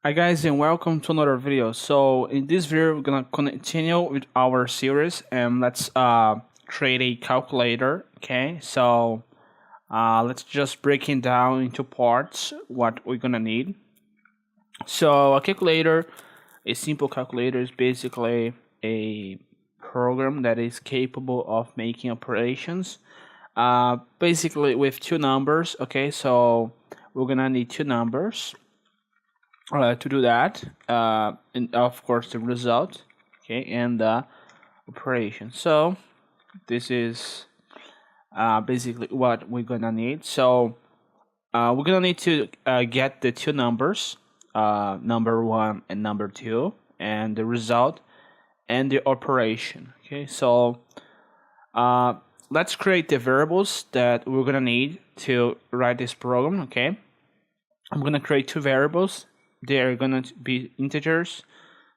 Hi guys and welcome to another video. So in this video we're gonna continue with our series and let's create a calculator. Okay, so let's just break it down into parts what we're gonna need. So a calculator, a simple calculator is basically a program that is capable of making operations basically with two numbers. Okay, so we're gonna need two numbers to do that, and of course the result, okay, and the operation. So this is basically what we're gonna need. So we're gonna need to get the two numbers, number one and number two, and the result and the operation. Okay, so uh, let's create the variables that we're gonna need to write this program. Okay, I'm gonna create two variables. They are gonna be integers.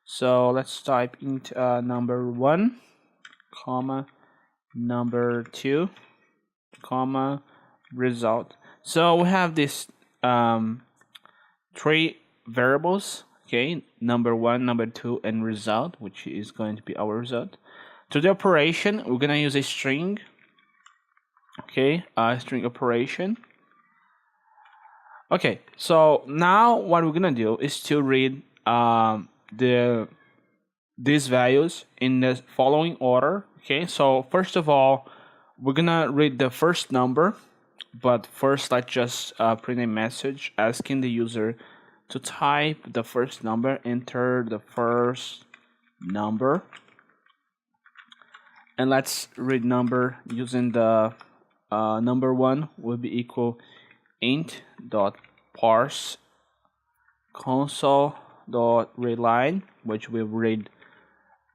So let's type int number one, comma number two, comma result. So we have this three variables. Okay, number one, number two, and result, which is going to be our result. To the operation, we're gonna use a string. Okay, a string operation. Okay, so now what we're gonna do is to read the these values in the following order. Okay, so first of all, we're gonna read the first number, but first let's just print a message asking the user to type the first number, enter the first number, and let's read number using the number one will be equal int dot parse console dot read line, which will read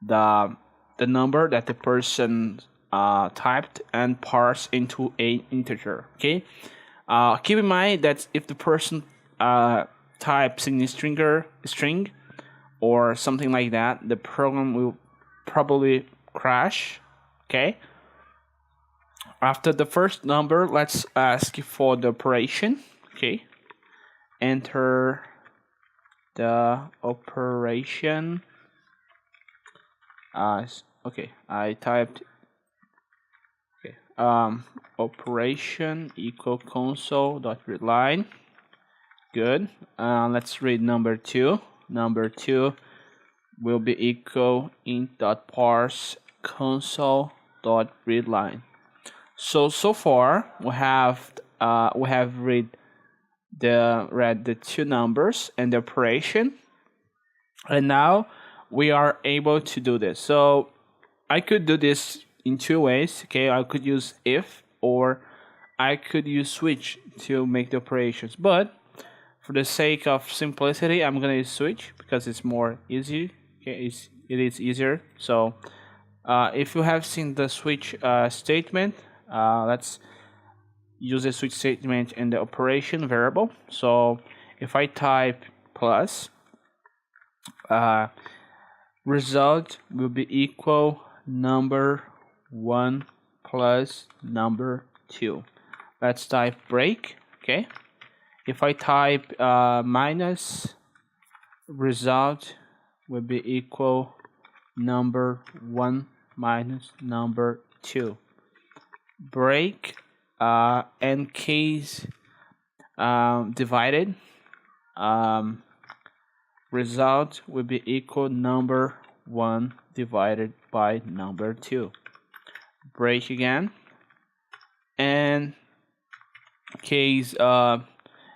the number that the person typed and parse into a integer. Okay, keep in mind that if the person types in a string or something like that, the program will probably crash. Okay, after the first number, let's ask for the operation. Okay, enter the operation. Okay, I typed operation equal console dot read line. Good. Let's read number two. Number two will be equal int dot parse console dot read line. So far we have read the two numbers and the operation, and now we are able to do this. So I could do this in two ways. Okay, I could use if, or I could use switch to make the operations. But for the sake of simplicity, I'm gonna use switch because it's more easy. Okay, it is easier. So if you have seen the switch statement, let's use the switch statement in the operation variable. So if I type plus, result will be equal number one plus number two. Let's type break. Okay, if I type minus, result will be equal number one minus number two. Break and case divided, result will be equal number one divided by number two. Break again, and case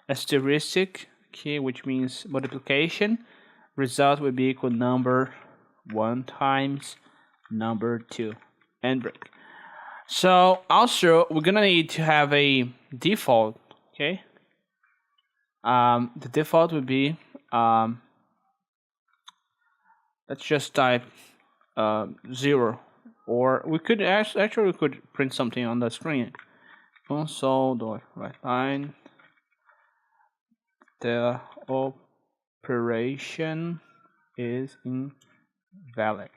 asterisk, okay, which means multiplication. Result will be equal number one times number two, and break. So also we're gonna need to have a default. Okay, the default would be let's just type 0, or we could actually we could print something on the screen. Console dot write line, the operation is invalid,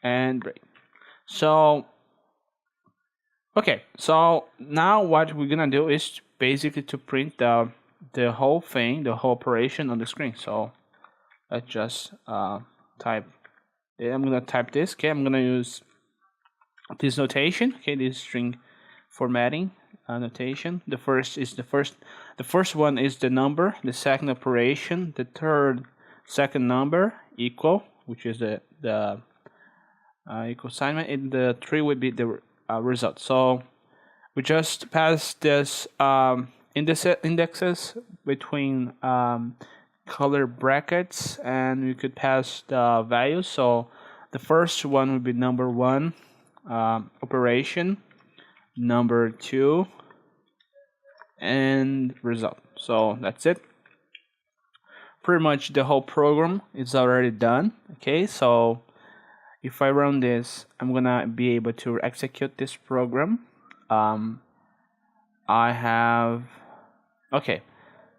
and break. So okay, so now what we're gonna do is basically to print the whole thing, the whole operation on the screen. So let's just type. I'm gonna type this. Okay, I'm gonna use this notation. Okay, this string formatting notation. The first one is the number. The second operation. The third second number equal, which is the equal sign, and the 3 would be the result. So we just pass this indexes between color brackets, and we could pass the values. So the first one would be number 1 operation, number 2, and result. So that's it. Pretty much the whole program is already done. Okay, so if I run this, I'm gonna be able to execute this program. I have, okay,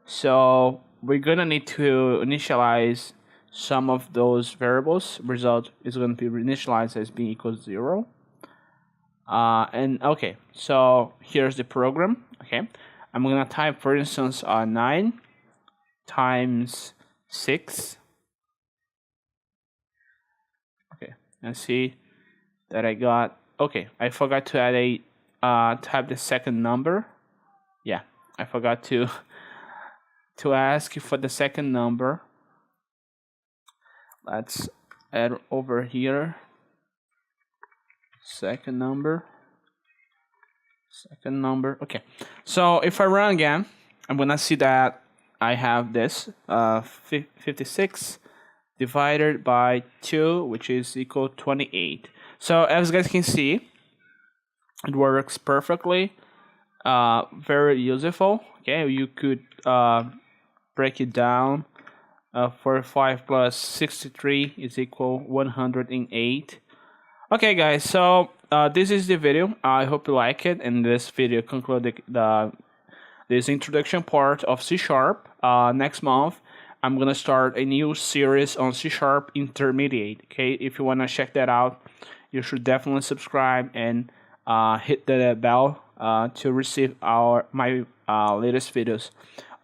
so we're gonna need to initialize some of those variables. Result is going to be initialized as being equal to 0. And okay, so here's the program. Okay, I'm gonna type, for instance, 9 times 6. Okay, and see that I got. Okay, I forgot to add a type the second number. Yeah, I forgot to ask for the second number. Let's add over here. Second number. Okay, so if I run again, I'm gonna see that I have this 56 divided by 2, which is equal to 28. So as you guys can see, it works perfectly. Very useful. Okay, you could break it down. 45 plus 63 is equal 108. Okay, guys, so this is the video. I hope you like it, and this video concluded this introduction part of C#. Next month, I'm gonna start a new series on C# Intermediate. Okay, if you wanna check that out, you should definitely subscribe and hit the bell to receive my latest videos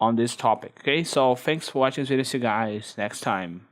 on this topic. Okay, so thanks for watching this video. See you guys next time.